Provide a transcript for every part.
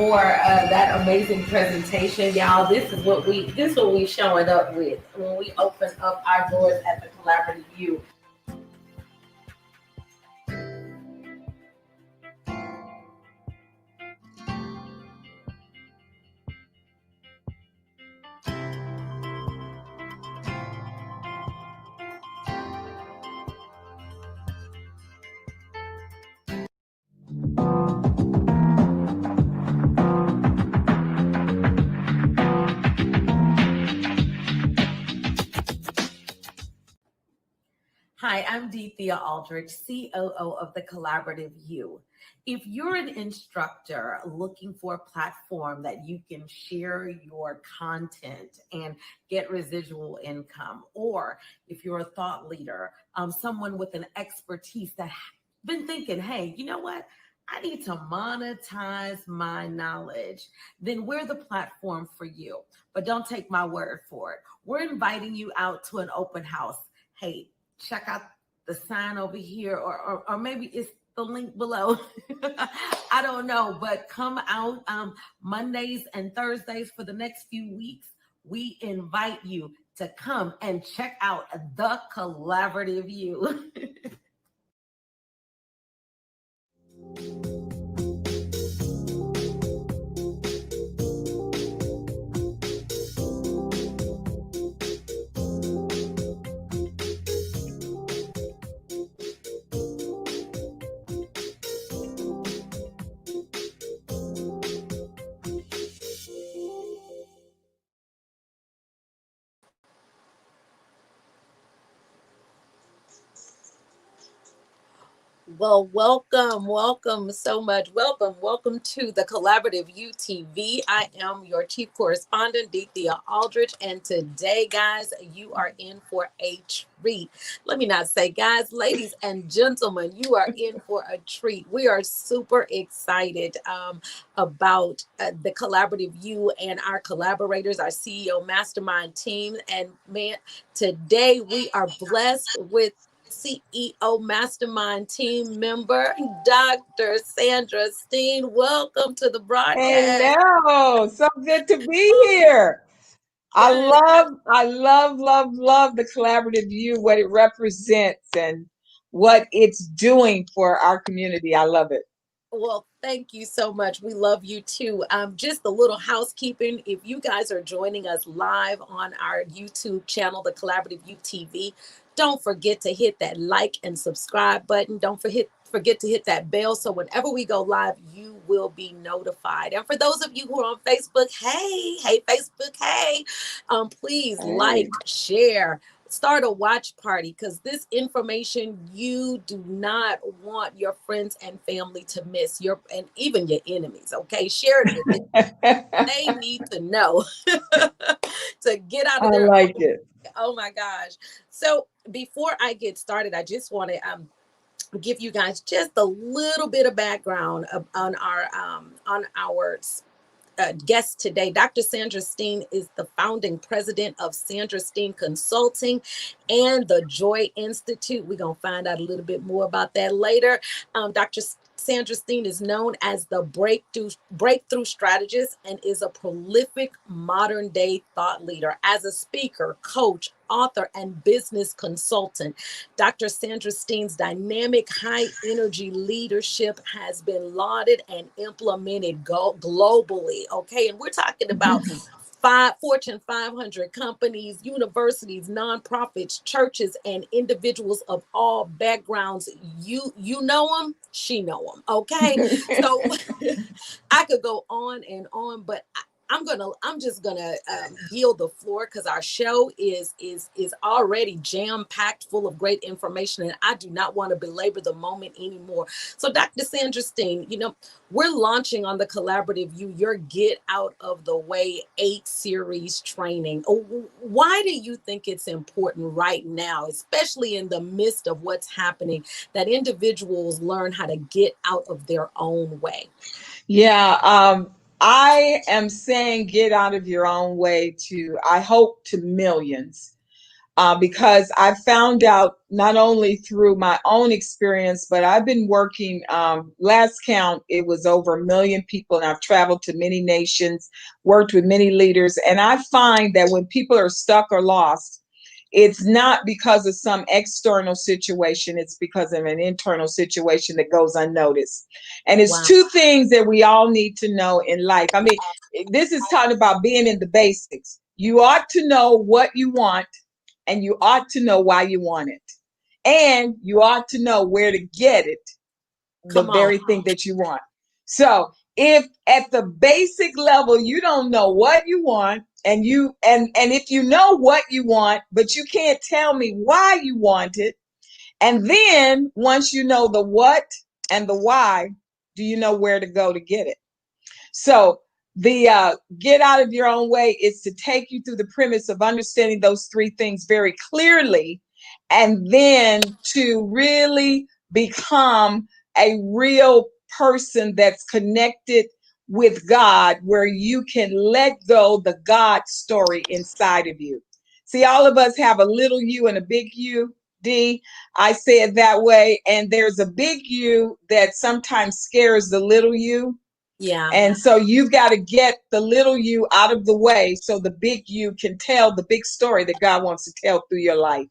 for that amazing presentation, y'all. This is what we showing up with when we open up our doors at the Collaborative U. Hi, I'm Thea Aldrich, COO of the Collaborative U. If you're an instructor looking for a platform that you can share your content and get residual income, or if you're a thought leader, someone with an expertise that been thinking, hey, you know what? I need to monetize my knowledge, then we're the platform for you. But don't take my word for it. We're inviting you out to an open house. Hey, check out the sign over here, or maybe it's the link below. I don't know, but come out Mondays and Thursdays for the next few weeks. We invite you to come and check out the Collaborative U. Well, welcome so much. Welcome to the Collaborative UTV. I am your chief correspondent, Thea Aldrich, and today, guys, you are in for a treat. Let me not say, guys, ladies and gentlemen, you are in for a treat. We are super excited about the Collaborative U and our collaborators, our CEO mastermind team. And man, today we are blessed with CEO Mastermind team member, Dr. Sandra Steen. Welcome to the broadcast. Hello, so good to be here. I love the Collaborative U, what it represents and what it's doing for our community. I love it. Well, thank you so much. We love you too. Just a little housekeeping. If you guys are joining us live on our YouTube channel, the Collaborative UTV, don't forget to hit that like and subscribe button. Don't forget to hit that bell so whenever we go live, you will be notified. And for those of you who are on Facebook, hey, Facebook, hey, please like, share, start a watch party, because this information you do not want your friends and family to miss, and even your enemies. Okay, share it with them. They need to know to get out of I there. like it. Oh my gosh. So before I get started, I just want to give you guys just a little bit of background on our guest today. Dr. Sandra Steen is the founding president of Sandra Steen Consulting and the Joy Institute. We're going to find out a little bit more about that later. Dr. Sandra Steen is known as the breakthrough strategist and is a prolific modern day thought leader. As a speaker, coach, author, and business consultant, Dr. Sandra Steen's dynamic, high energy leadership has been lauded and implemented globally. Okay, and we're talking about Fortune 500 companies, universities, nonprofits, churches, and individuals of all backgrounds. You know them, she know them. Okay, so I could go on and on, but I'm just gonna yield the floor, because our show is already jam packed full of great information, and I do not want to belabor the moment anymore. So, Dr. Sandra Steen, we're launching on the Collaborative U your Get Out of the Way 8 series training. Why do you think it's important right now, especially in the midst of what's happening, that individuals learn how to get out of their own way? Yeah, I am saying get out of your own way I hope, to millions. because I found out not only through my own experience, but I've been working, last count, it was over 1 million people, and I've traveled to many nations, worked with many leaders. And I find that when people are stuck or lost, it's not because of some external situation, it's because of an internal situation that goes unnoticed. And it's Wow. two things that we all need to know in life. I mean, this is talking about being in the basics. You ought to know what you want, and you ought to know why you want it. And you ought to know where to get it, the Come on. very thing that you want. So if at the basic level you don't know what you want, and if you know what you want, but you can't tell me why you want it, and then once you know the what and the why, do you know where to go to get it? So the get out of your own way is to take you through the premise of understanding those three things very clearly, and then to really become a real person that's connected with God, where you can let go the God story inside of you. See, all of us have a little you and a big you. D, I say it that way. And there's a big you that sometimes scares the little you, Yeah. and so you've got to get the little you out of the way so the big you can tell the big story that God wants to tell through your life.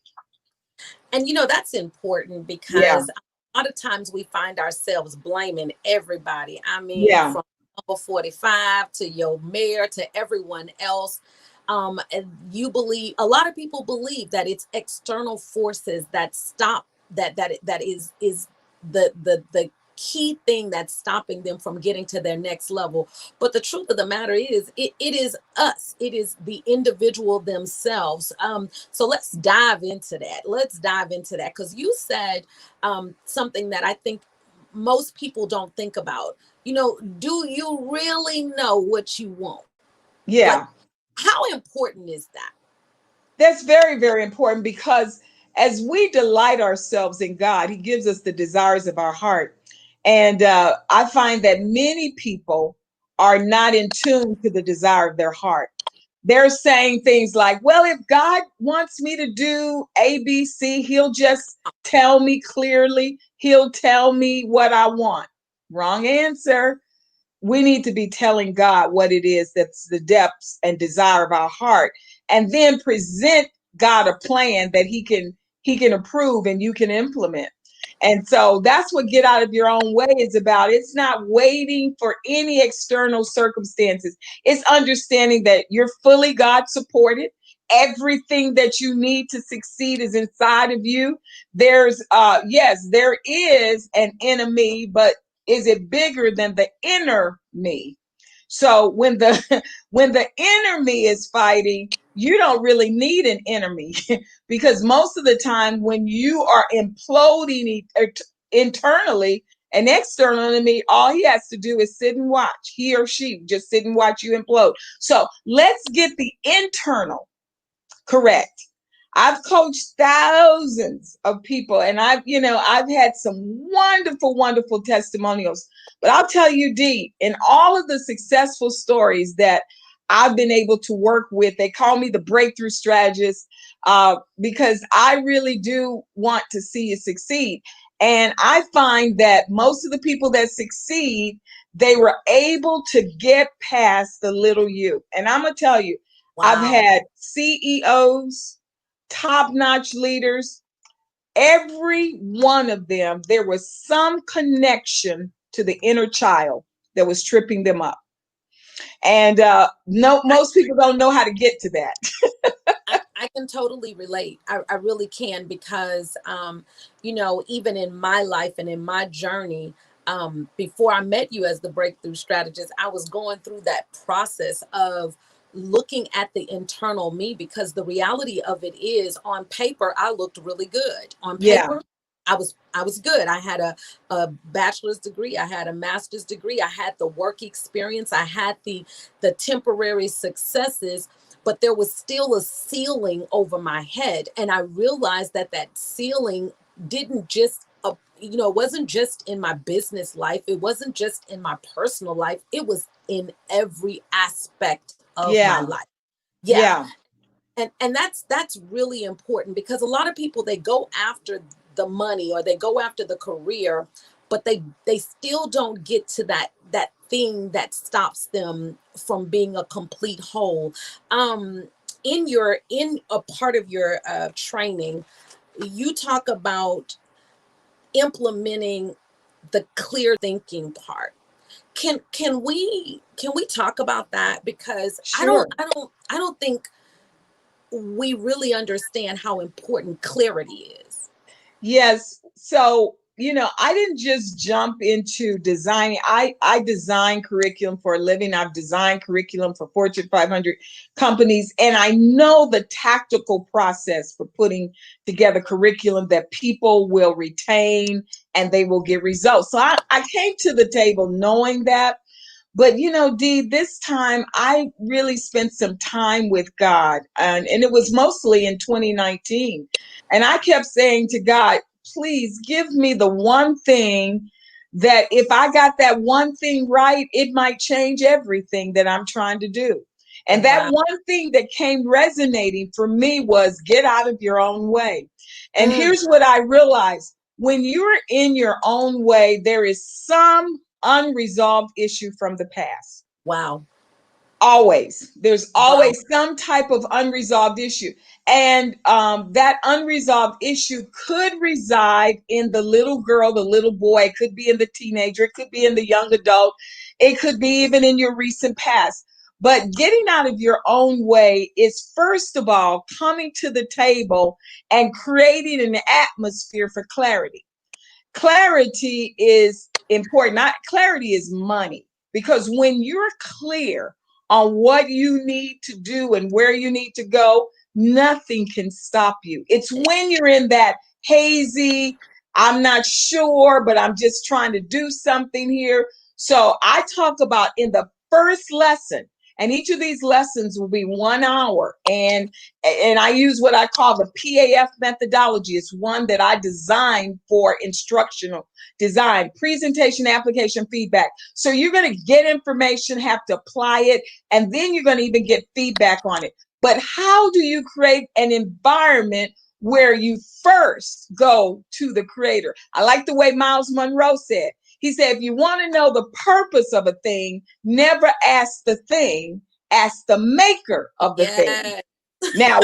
And that's important Yeah, because a lot of times we find ourselves blaming everybody. I mean, yeah, from number 45 to your mayor to everyone else. And a lot of people believe that it's external forces that stop that is the key thing that's stopping them from getting to their next level. But the truth of the matter is it is us. It is the individual themselves. So let's dive into that. Let's dive into that, because you said something that I think most people don't think about. Do you really know what you want? Like, yeah. how important is that? That's very, very important, because as we delight ourselves in God, He gives us the desires of our heart. And I find that many people are not in tune to the desire of their heart. They're saying things like, well, if God wants me to do ABC, He'll just tell me clearly, He'll tell me what I want. Wrong answer. We need to be telling God what it is that's the depths and desire of our heart, and then present God a plan that he can approve and you can implement. And so that's what get out of your own way is about. It's not waiting for any external circumstances. It's understanding that you're fully God supported. Everything that you need to succeed is inside of you. There's yes, there is an enemy, but is it bigger than the inner me? So when the when the inner me is fighting, you don't really need an enemy because most of the time when you are imploding internally, an external enemy, all he has to do is sit and watch. He or she just sit and watch you implode. So let's get the internal correct. I've coached thousands of people, and I've had some wonderful, wonderful testimonials. But I'll tell you, Dee, in all of the successful stories that I've been able to work with, they call me the breakthrough strategist, because I really do want to see you succeed. And I find that most of the people that succeed, they were able to get past the little you. And I'm going to tell you, I've Wow. had CEOs, top notch leaders, every one of them, there was some connection to the inner child that was tripping them up. And no, I, most people don't know how to get to that. I can totally relate. I really can, because, even in my life and in my journey, before I met you as the breakthrough strategist, I was going through that process of looking at the internal me, because the reality of it is, on paper, I looked really good. On Yeah, paper, I was good. I had a bachelor's degree, I had a master's degree, I had the work experience, I had the temporary successes, but there was still a ceiling over my head. And I realized that ceiling didn't just it wasn't just in my business life, it wasn't just in my personal life, it was in every aspect of my yeah, life. Yeah. yeah, And that's really important, because a lot of people, they go after the money or they go after the career, but they still don't get to that thing that stops them from being a complete whole. In a part of your training, you talk about implementing the clear thinking part. Can we talk about that? Because Sure. I don't think we really understand how important clarity is. Yes. So, I didn't just jump into designing. I design curriculum for a living. I've designed curriculum for Fortune 500 companies, and I know the tactical process for putting together curriculum that people will retain and they will get results. So I came to the table knowing that. But Dee, this time I really spent some time with God, and it was mostly in 2019. And I kept saying to God, please give me the one thing that if I got that one thing right, it might change everything that I'm trying to do. And that Wow. one thing that came resonating for me was get out of your own way. And Mm, here's what I realized: when you're in your own way, there is some unresolved issue from the past. wow. Always. There's Wow. always some type of unresolved issue. And that unresolved issue could reside in the little girl, the little boy. It could be in the teenager. It could be in the young adult. It could be even in your recent past. But getting out of your own way is, first of all, coming to the table and creating an atmosphere for clarity. Clarity is important. Not clarity is money, because when you're clear on what you need to do and where you need to go, nothing can stop you. It's when you're in that hazy, I'm not sure, but I'm just trying to do something here. So I talk about in the first lesson, and each of these lessons will be 1 hour, and I use what I call the PAF methodology. It's one that I designed for instructional design: presentation, application, feedback. So you're going to get information, have to apply it, and then you're going to even get feedback on it. But how do you create an environment where you first go to the creator? I like the way Miles Monroe said. He said, if you want to know the purpose of a thing, never ask the thing, ask the maker of the thing. Yeah. Now,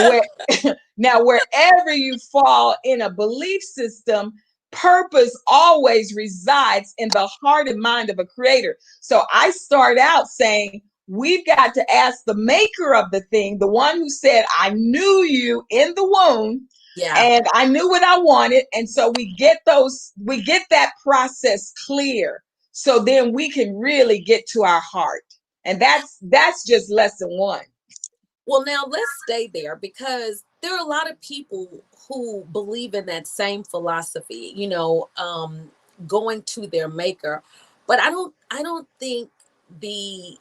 now wherever you fall in a belief system, purpose always resides in the heart and mind of a creator. So I start out saying, we've got to ask the maker of the thing, the one who said, I knew you in the womb Yeah. and I knew what I wanted. And so we get that process clear. So then we can really get to our heart. And that's just lesson one. Well, now let's stay there, because there are a lot of people who believe in that same philosophy, going to their maker. But I don't think the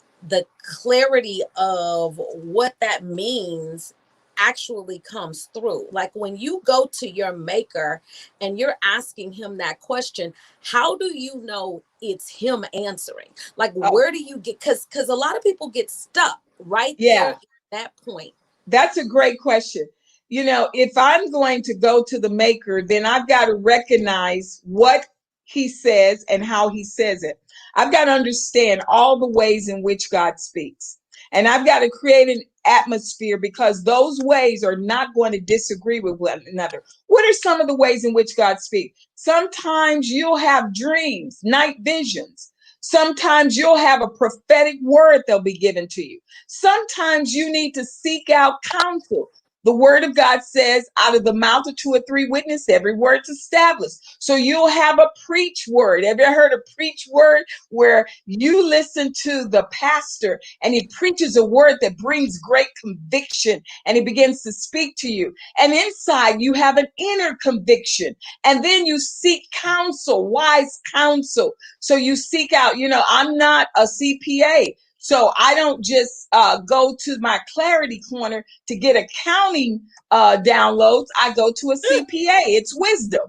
clarity of what that means actually comes through. Like when you go to your maker and you're asking him that question, how do you know it's him answering? Like Oh, where do you get, because a lot of people get stuck right there yeah. that point. That's a great question. If I'm going to go to the maker, then I've got to recognize what he says and how he says it. I've got to understand all the ways in which God speaks. And I've got to create an atmosphere, because those ways are not going to disagree with one another. What are some of the ways in which God speaks? Sometimes you'll have dreams, night visions. Sometimes you'll have a prophetic word that'll be given to you. Sometimes you need to seek out counsel. The word of God says, out of the mouth of two or three witnesses, every word's established. So you'll have a preach word. Have you ever heard a preach word, where you listen to the pastor and he preaches a word that brings great conviction and he begins to speak to you? And inside you have an inner conviction. And then you seek counsel, wise counsel. So you seek out, I'm not a CPA. So I don't just go to my clarity corner to get accounting downloads. I go to a CPA. It's wisdom.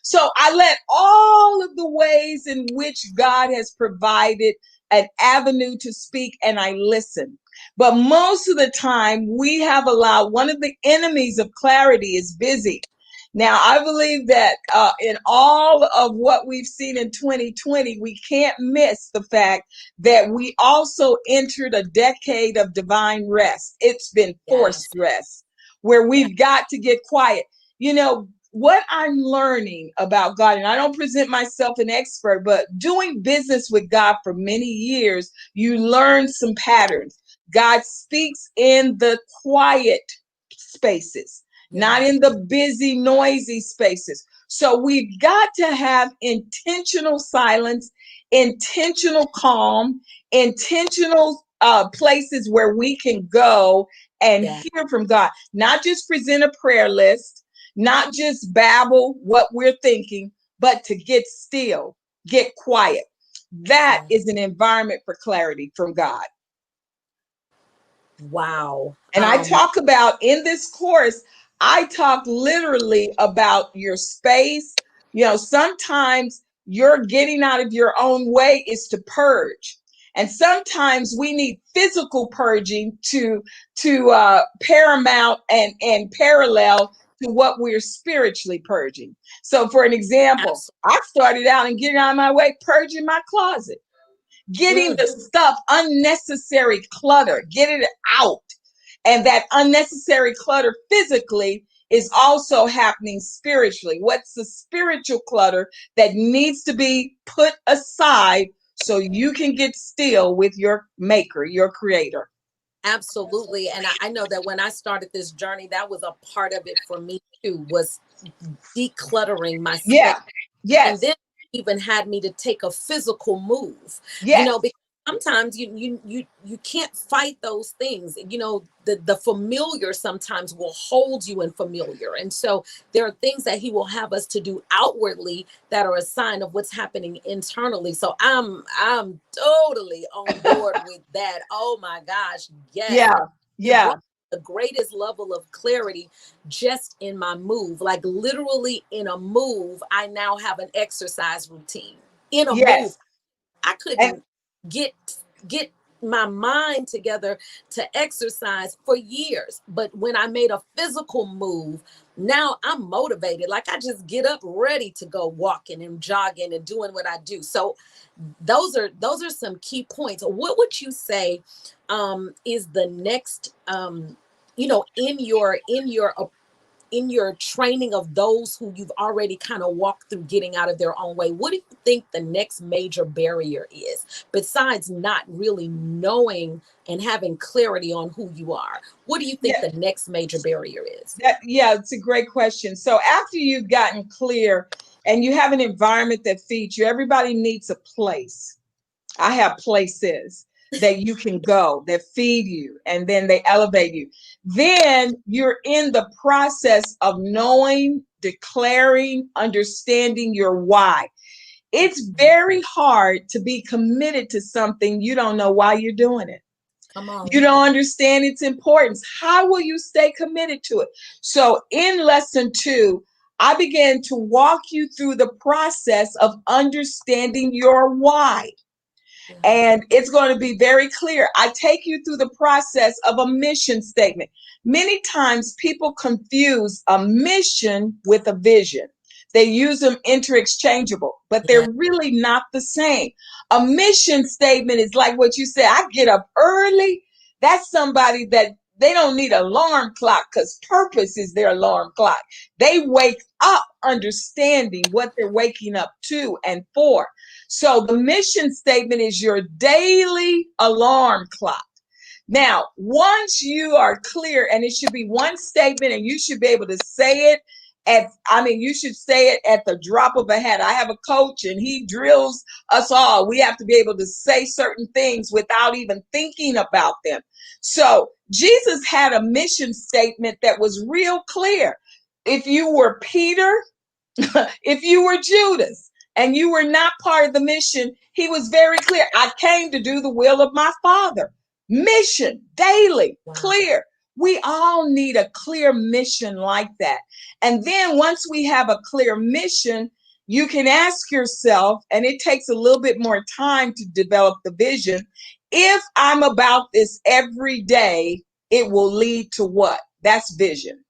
So I let all of the ways in which God has provided an avenue to speak, and I listen. But most of the time, we have allowed one of the enemies of clarity is busy. Now, I believe that in all of what we've seen in 2020, we can't miss the fact that we also entered a decade of divine rest. It's been forced Yes. rest where Yeah. we've got to get quiet. You know, what I'm learning about God, and I don't present myself an expert, but doing business with God for many years, you learn some patterns. God speaks in the quiet spaces, not Yes. in the busy, noisy spaces. So we've got to have intentional silence, intentional calm, intentional places where we can go and Yeah. hear from God, not just present a prayer list, not just babble what we're thinking, but to get still, get quiet. That Yeah. is an environment for clarity from God. Wow. And I talk about in this course, I talk literally about your space. You know, sometimes your getting out of your own way is to purge. And sometimes we need physical purging to paramount and parallel to what we're spiritually purging. So for an example, Absolutely. I started out and getting out of my way, purging my closet, getting Mm, the stuff, unnecessary clutter, get it out. And that unnecessary clutter physically is also happening spiritually. What's the spiritual clutter that needs to be put aside so you can get still with your maker, your creator? absolutely. And I know that when I started this journey, that was a part of it for me too, was decluttering my space. Yeah. And Yes. then even had me to take a physical move, Yes. because sometimes you can't fight those things. The familiar sometimes will hold you in familiar, and so there are things that he will have us to do outwardly that are a sign of what's happening internally. So I'm totally on board with that. Oh my gosh, yes. Yeah. You Yeah. brought the greatest level of clarity just in my move. Like literally in a move, I now have an exercise routine. In a move, Yes. I And couldn't get get my mind together to exercise for years. But when I made a physical move, now I'm motivated. Like I just get up ready to go walking and jogging and doing what I do. So those are some key points. What would you say is the next in your training of those who you've already kind of walked through getting out of their own way? What do you think the next major barrier is, besides not really knowing and having clarity on who you are? What do you think yeah, the next major barrier is? yeah, it's a great question. So after you've gotten clear and you have an environment that feeds you, everybody needs a place. I have places that you can go that feed you and then they elevate you. Then you're in the process of knowing, declaring, understanding your why. It's very hard to be committed to something you don't know why you're doing it. Come You on. don't understand its importance. How will you stay committed to it? So, in lesson 2, I began to walk you through the process of understanding your why. Yeah. And it's going to be very clear. I take you through the process of a mission statement. Many times people confuse a mission with a vision. They use them interchangeable, but Yeah. they're really not the same. A mission statement is like what you said, I get up early. That's somebody that they don't need an alarm clock because purpose is their alarm clock. They wake up understanding what they're waking up to and for. So the mission statement is your daily alarm clock. Now, once you are clear, and it should be one statement, and you should be able to say it you should say it at the drop of a hat. I have a coach, and he drills us all. We have to be able to say certain things without even thinking about them. So Jesus had a mission statement that was real clear. If you were Peter, if you were Judas and you were not part of the mission, he was very clear. I came to do the will of my Father. Mission, daily, Wow. clear. We all need a clear mission like that. And then once we have a clear mission, you can ask yourself, and it takes a little bit more time to develop the vision. If I'm about this every day, it will lead to what? That's vision.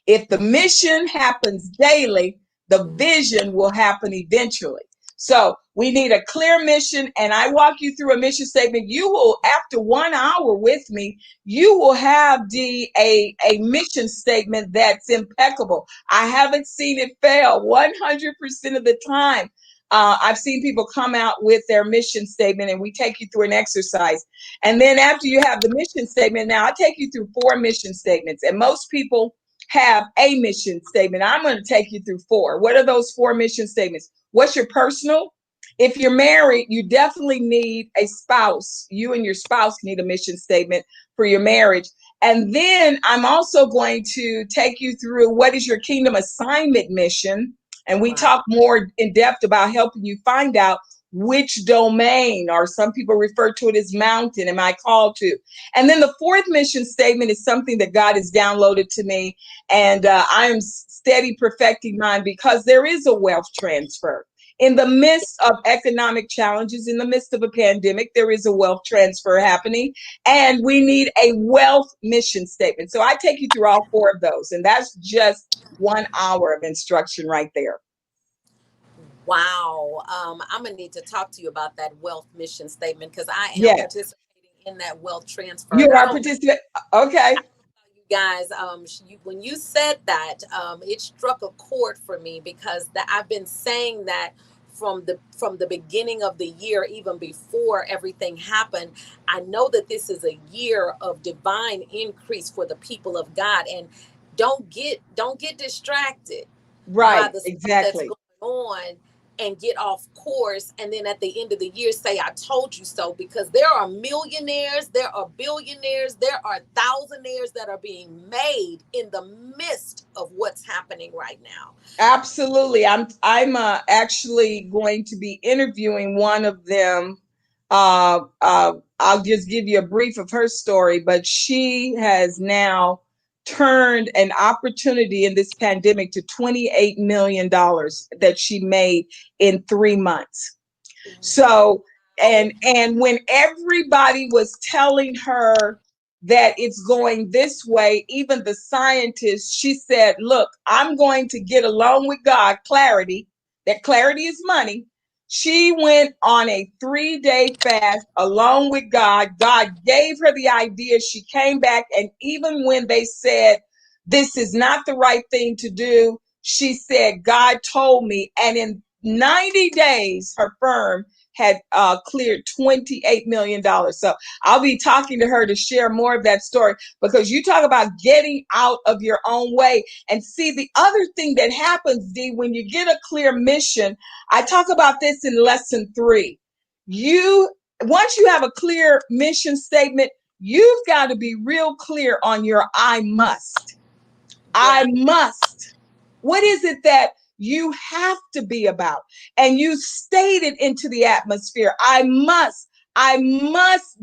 If the mission happens daily, the vision will happen eventually. So we need a clear mission, and I walk you through a mission statement. You will, after 1 hour with me, you will have a mission statement that's impeccable. I haven't seen it fail 100% of the time. I've seen people come out with their mission statement, and we take you through an exercise. And then after you have the mission statement, now I take you through 4 mission statements, and most people have a mission statement. I'm going to take you through 4. What are those 4 mission statements? What's your personal? If you're married, you definitely need a spouse. You and your spouse need a mission statement for your marriage. And then I'm also going to take you through what is your kingdom assignment mission. And we Wow. talk more in depth about helping you find out which domain, or some people refer to it as mountain, am I called to? And then the 4th mission statement is something that God has downloaded to me, and I am steady perfecting mine, because there is a wealth transfer. In the midst of economic challenges, in the midst of a pandemic, there is a wealth transfer happening, and we need a wealth mission statement. So I take you through all 4 of those, and that's just 1 hour of instruction right there. Wow. I'm gonna need to talk to you about that wealth mission statement, because I am Yes, participating in that wealth transfer. you And I are don't know, participating. Okay. you guys, when you said that, it struck a chord for me, because that I've been saying that from the beginning of the year, even before everything happened. I know that this is a year of divine increase for the people of God, and don't get distracted by Right, the stuff that's exactly. going on, and get off course, and then at the end of the year say, I told you so. Because there are millionaires, there are billionaires, there are thousandaires that are being made in the midst of what's happening right now. Absolutely. I'm actually going to be interviewing one of them. I'll just give you a brief of her story, but she has now turned an opportunity in this pandemic to $28 million that she made in 3 months. So, Wow. and when everybody was telling her that it's going this way, even the scientists, she said, look, I'm going to get along with God, clarity, that clarity is money. She went on a 3-day fast along with God. God gave her the idea. She came back, and even when they said this is not the right thing to do, she said, God told me. And in 90 days, her firm had cleared $28 million. So I'll be talking to her to share more of that story, because you talk about getting out of your own way. And see, the other thing that happens, Dee, when you get a clear mission, I talk about this in lesson 3. Once you have a clear mission statement, you've got to be real clear on your I must. I Yeah. must. What is it that you have to be about? And you state it into the atmosphere. I must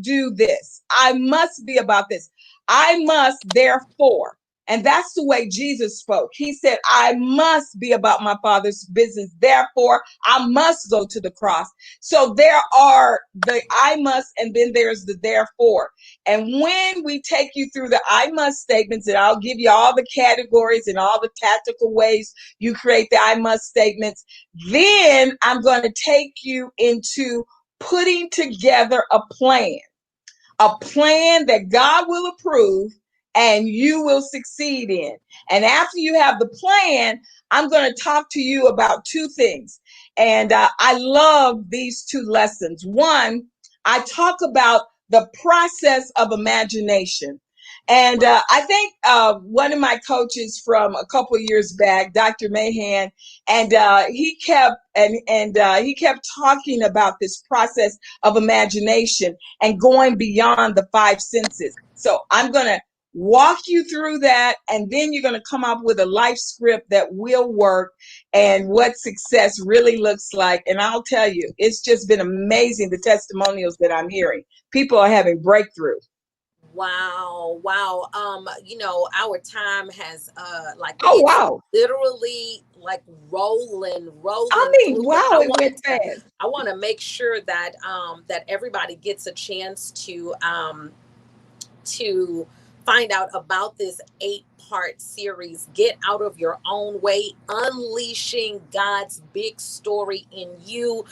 do this. I must be about this. I must, therefore. And that's the way Jesus spoke. He said, I must be about my Father's business. Therefore, I must go to the cross. So there are the I must, and then there's the therefore. And when we take you through the I must statements, and I'll give you all the categories and all the tactical ways you create the I must statements, then I'm going to take you into putting together a plan that God will approve and you will succeed in. And after you have the plan, I'm going to talk to you about 2 things. And I love these 2 lessons. One, I talk about the process of imagination. And I think one of my coaches from a couple of years back, Dr. Mahan, and he kept talking about this process of imagination and going beyond the 5 senses. So I'm going to walk you through that, and then you're going to come up with a life script that will work and what success really looks like. And I'll tell you, it's just been amazing, the testimonials that I'm hearing. People are having breakthrough. Wow, wow. Our time has like Oh, it's wow. literally like I rolling mean, through, but wow, it went fast. I want to make sure that that everybody gets a chance to find out about this 8-part series, Get Out of Your Own Way, Unleashing God's Big Story in You,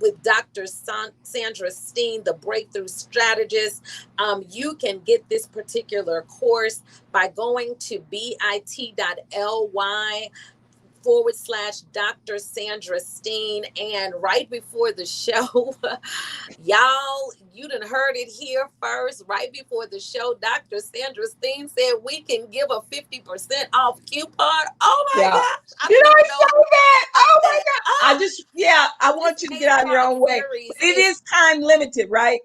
with Dr. Sandra Steen, the Breakthrough Strategist. You can get this particular course by going to bit.ly/Dr. Sandra Steen. And right before the show, y'all, you done heard it here first. Right before the show, Dr. Sandra Steen said we can give a 50% off coupon. Oh my Yeah. gosh. I Did don't I even know say that? Oh my that. God. Yeah, I This want you to get out of your 8-part own way. But series it is, is time limited, right?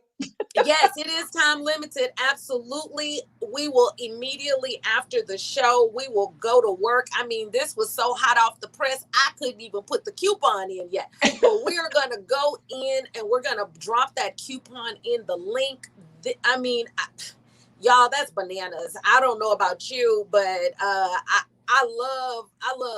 yes, it is time limited. Absolutely. We will immediately after the show, we will go to work. I mean, this was so hot off the press, I couldn't even put the coupon in yet. But we are going to go in and we're going to drop that coupon in the link. I mean, y'all, that's bananas. I don't know about you, but I love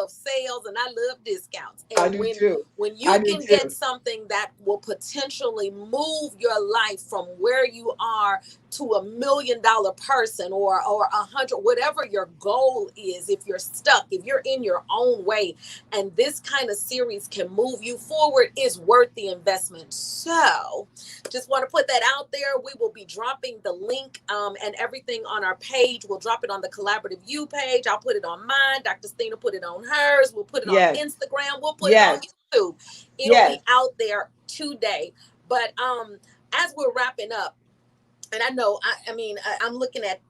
sales and I love discounts. I And do too. when I you do can get too. something that will potentially move your life from where you are to $1 million person, or 100, whatever your goal is, if you're stuck, if you're in your own way, and this kind of series can move you forward, is worth the investment. So just want to put that out there. We will be dropping the link and everything on our page. We'll drop it on the CollaborativeU page. I'll put it on mine. Dr. Steen will put it on hers. We'll put it on Yes. Instagram. We'll put it on Yes. YouTube. It'll Yes. be out there today. But as we're wrapping up, and I know, I'm looking at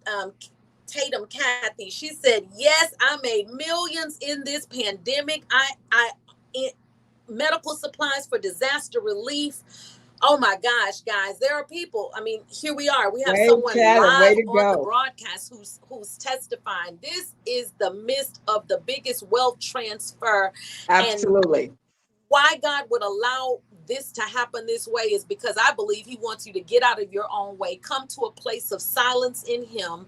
Tatum Kathy. She said, "Yes, I made millions in this pandemic. Medical supplies for disaster relief." Oh my gosh, guys, there are people. I mean, here we are. We have Way someone Chatham, way live to on the go. broadcast who's testifying. This is the midst of the biggest wealth transfer, and Absolutely. why God would allow this to happen this way is because I believe He wants you to get out of your own way, come to a place of silence in Him.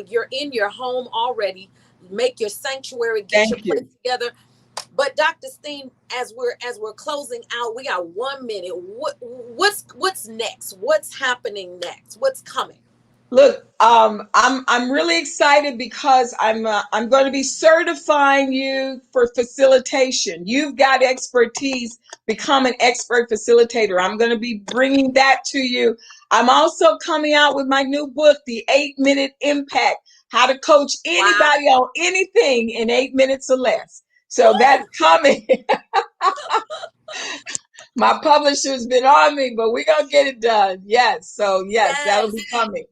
You're in your home already. Make your sanctuary, get your Thank place you. together. But Dr. Steen, as we're closing out, we got 1 minute. What's next? What's happening next? What's coming? Look, I'm really excited because I'm going to be certifying you for facilitation. You've got expertise. Become an expert facilitator. I'm going to be bringing that to you. I'm also coming out with my new book, The 8-Minute Impact: How to Coach Wow. Anybody on Anything in 8 minutes or less. So that's Woo! coming. My publisher's been on me, but we're going to get it done. Yes. So yes, that'll Yes. be coming.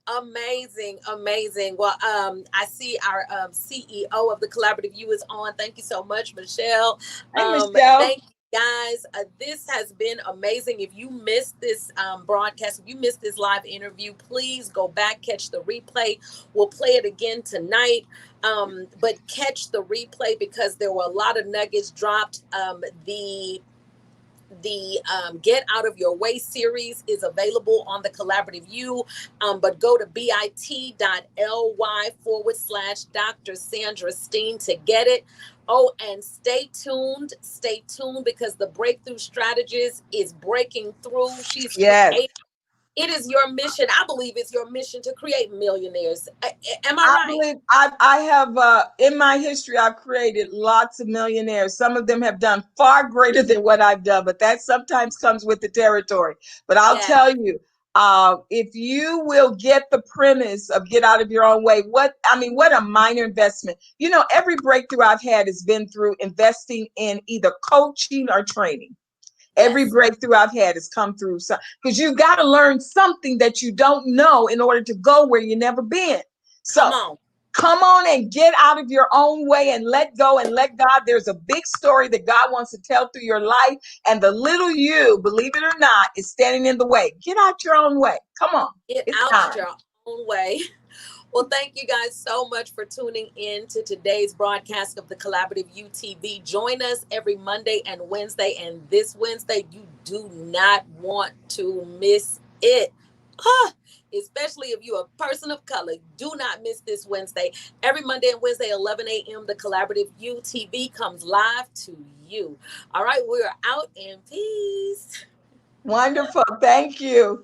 Amazing, amazing. Well, I see our CEO of the Collaborative U is on. Thank you so much, Michelle. Hey, Michelle. Thank you, guys. This has been amazing. If you missed this broadcast, if you missed this live interview, please go back, catch the replay. We'll play it again tonight. But catch the replay because there were a lot of nuggets dropped. The Get Out of Your Way series is available on the CollaborativeU, but go to bit.ly/Dr. Sandra Steen to get it. Oh, and stay tuned because the Breakthrough Strategist is breaking through. She's Yes. creating. It is your mission. I believe it's your mission to create millionaires. Am I I right? believe I have in my history I've created lots of millionaires. Some of them have done far greater than what I've done, but that sometimes comes with the territory. But I'll Yes. tell you, if you will get the premise of get out of your own way, what a minor investment. You know, every breakthrough I've had has been through investing in either coaching or training. Every Yes. breakthrough I've had has come through because you've got to learn something that you don't know in order to go where you've never been. Come So on. come on and get out of your own way and let go and let God. There's a big story that God wants to tell through your life. And the little you, believe it or not, is standing in the way. Get out your own way. Come on. Get It's out time. your own way. Well, thank you guys so much for tuning in to today's broadcast of the Collaborative UTV. Join us every Monday and Wednesday. And this Wednesday, you do not want to miss it. Ah, especially if you're a person of color. Do not miss this Wednesday. Every Monday and Wednesday, 11 a.m., the Collaborative UTV comes live to you. All right, we're out in peace. Wonderful. Thank you.